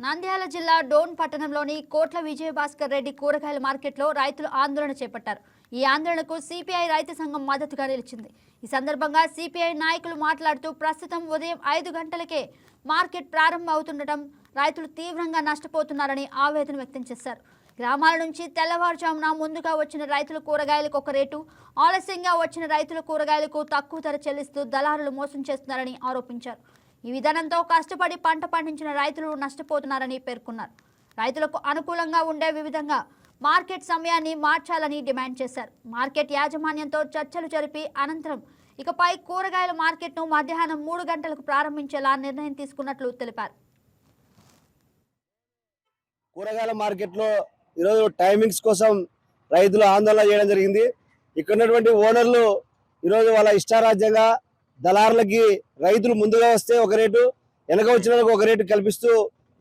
నంద్యాల జిల్లా డోన్ పట్టణంలోని కోట్ల విజయభాస్కర్ రెడ్డి కూరగాయల మార్కెట్లో రైతులు ఆందోళన చేపట్టారు. ఈ ఆందోళనకు సిపిఐ రైతు సంఘం మద్దతుగా నిలిచింది. ఈ సందర్భంగా సిపిఐ నాయకులు మాట్లాడుతూ ప్రస్తుతం ఉదయం 5 గంటలకే మార్కెట్ ప్రారంభం అవుతుండటం రైతులు తీవ్రంగా నష్టపోతున్నారని ఆవేదన వ్యక్తం చేశారు. గ్రామాల నుంచి తెల్లవారుజామున ముందుగా వచ్చిన రైతుల కూరగాయలకు ఒక రేటు, ఆలస్యంగా వచ్చిన రైతుల కూరగాయలకు తక్కువ ధర చెల్లిస్తూ దళారులు మోసం చేస్తున్నారని ఆరోపించారు. ఈ విధానంతో కష్టపడి పంట పండించిన రైతులు నష్టపోతున్నారని పేర్కొన్నారు. రైతులకు అనుకూలంగా ఉండే విధంగా మార్కెట్ సమయాన్ని మార్చాలని డిమాండ్ చేశారు. మార్కెట్ యాజమాన్యంతో చర్చలు జరిపి అనంతరం ఇకపై కూరగాయల మార్కెట్ను మధ్యాహ్నం 3 గంటలకు ప్రారంభించేలా నిర్ణయం తీసుకున్నట్లు తెలిపారు. కూరగాయల మార్కెట్లో ఈరోజు టైమింగ్స్ కోసం రైతులు ఆందోళన చేయడం జరిగింది. ఇక్కడ ఉన్నటువంటి ఓనర్లు ఈరోజు వాళ్ళ ఇష్టారాజ్యంగా దళారులకి రైతులు ముందుగా వస్తే ఒక రేటు, వెనక వచ్చిన వాళ్ళకి ఒక రేటు కల్పిస్తూ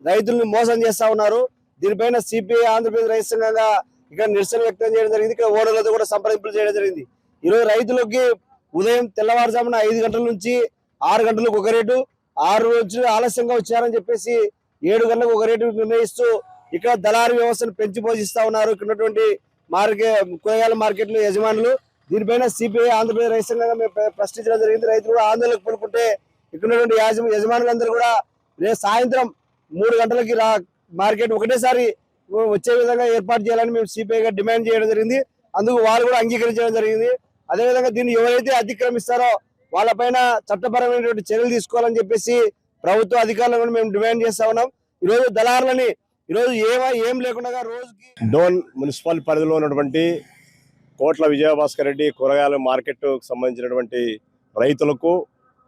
రైతులను మోసం చేస్తా ఉన్నారు. దీనిపైన సిపిఐ ఆంధ్రప్రదేశ్ రైతు సంఘంగా ఇక్కడ నిరసన వ్యక్తం చేయడం జరిగింది. ఇక్కడ ఓనర్లతో కూడా సంప్రదింపులు చేయడం జరిగింది. ఈరోజు రైతులకి ఉదయం తెల్లవారుజామున 5 గంటల నుంచి 6 గంటలకు ఒక రేటు, 6 నుంచి ఆలస్యంగా వచ్చారని చెప్పేసి 7 గంటలకు ఒక రేటు నిర్ణయిస్తూ ఇక్కడ దళారీ వ్యవస్థను పెంచి పోషిస్తా ఉన్నారు ఇక్కడ ఉన్నటువంటి కూరగాయల మార్కెట్లు యజమానులు. దీనిపైన సిపిఐ ఆంధ్రప్రదేశ్ రైతు సంఘంగా మేము ప్రశ్నించడం జరిగింది. రైతులు కూడా ఆందోళనకు పూనుకుంటే ఇక్కడ ఉన్నటువంటి యజమానులందరూ కూడా రేపు సాయంత్రం 3 గంటలకి మార్కెట్ ఒకటేసారి వచ్చే విధంగా ఏర్పాటు చేయాలని మేము సిపిఐగా డిమాండ్ చేయడం జరిగింది. అందుకు వాళ్ళు కూడా అంగీకరించడం జరిగింది. అదేవిధంగా దీన్ని ఎవరైతే అతిక్రమిస్తారో వాళ్ళపైన చట్టపరమైనటువంటి చర్యలు తీసుకోవాలని చెప్పేసి ప్రభుత్వ అధికారులను కూడా మేము డిమాండ్ చేస్తా ఉన్నాం. ఈరోజు దళారులని ఈరోజు ఏం లేకుండా రోజుకి డోన్ మున్సిపల్ పరిధిలో ఉన్నటువంటి కోట్ల విజయభాస్కర్ రెడ్డి కూరగాయల మార్కెట్ సంబంధించినటువంటి రైతులకు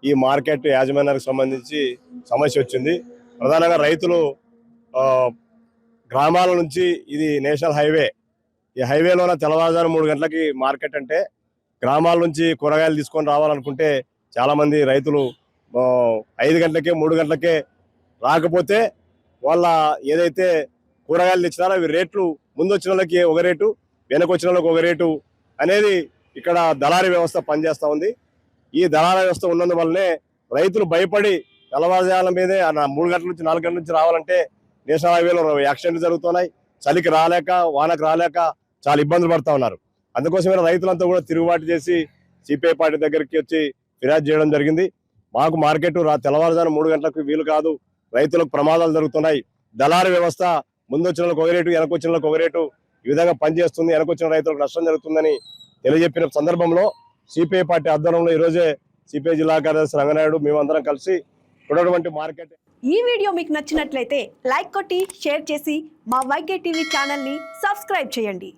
ఈ మార్కెట్ యాజమాన్యానికి సంబంధించి సమస్య వచ్చింది. ప్రధానంగా రైతులు గ్రామాల నుంచి, ఇది నేషనల్ హైవే, ఈ హైవేలోన తెల్లవారుజాము 3 గంటలకి మార్కెట్ అంటే గ్రామాల నుంచి కూరగాయలు తీసుకొని రావాలనుకుంటే చాలామంది రైతులు 5 గంటలకే 3 గంటలకే రాకపోతే వాళ్ళ ఏదైతే కూరగాయలు తెచ్చినారో అవి రేట్లు ముందు వచ్చిన వాళ్ళకి ఒక రేటు, వెనక వచ్చిన వాళ్ళకి ఒక రేటు అనేది ఇక్కడ దళారీ వ్యవస్థ పనిచేస్తూ ఉంది. ఈ దళారీ వ్యవస్థ ఉన్నందువల్లనే రైతులు భయపడి తెల్లవారుజాముల మీదే 3 గంటల నుంచి 4 గంటల నుంచి రావాలంటే నేషనల్ హైవేలో యాక్సిడెంట్లు జరుగుతున్నాయి. చలికి రాలేక, వానకు రాలేక చాలా ఇబ్బందులు పడుతూ ఉన్నారు. అందుకోసమే రైతులంతా కూడా తిరుగుబాటు చేసి సిపిఐ పార్టీ దగ్గరికి వచ్చి ఫిర్యాదు చేయడం జరిగింది. మాకు మార్కెట్ తెల్లవారుజాము 3 గంటలకు వీలు కాదు, రైతులకు ప్రమాదాలు జరుగుతున్నాయి, దళారీ వ్యవస్థ ముందు వచ్చిన వాళ్ళకి ఒక రేటు, వెనక వచ్చిన వాళ్ళకి ఒక రేటు, ఈ విధంగా పనిచేస్తుంది, వెనక వచ్చిన రైతులకు నష్టం జరుగుతుందని తెలియజెప్పిన సందర్భంలో సిపిఐ పార్టీ ఆధ్వర్యంలో ఈరోజే సిపిఐ జిల్లా కార్యదర్శి రంగనాయుడు మేమందరం కలిసి ఉన్నటువంటి మార్కెట్. ఈ వీడియో మీకు నచ్చినట్లయితే లైక్ కొట్టి షేర్ చేసి మా వైకే టీవీ ఛానల్ని సబ్స్క్రైబ్ చేయండి.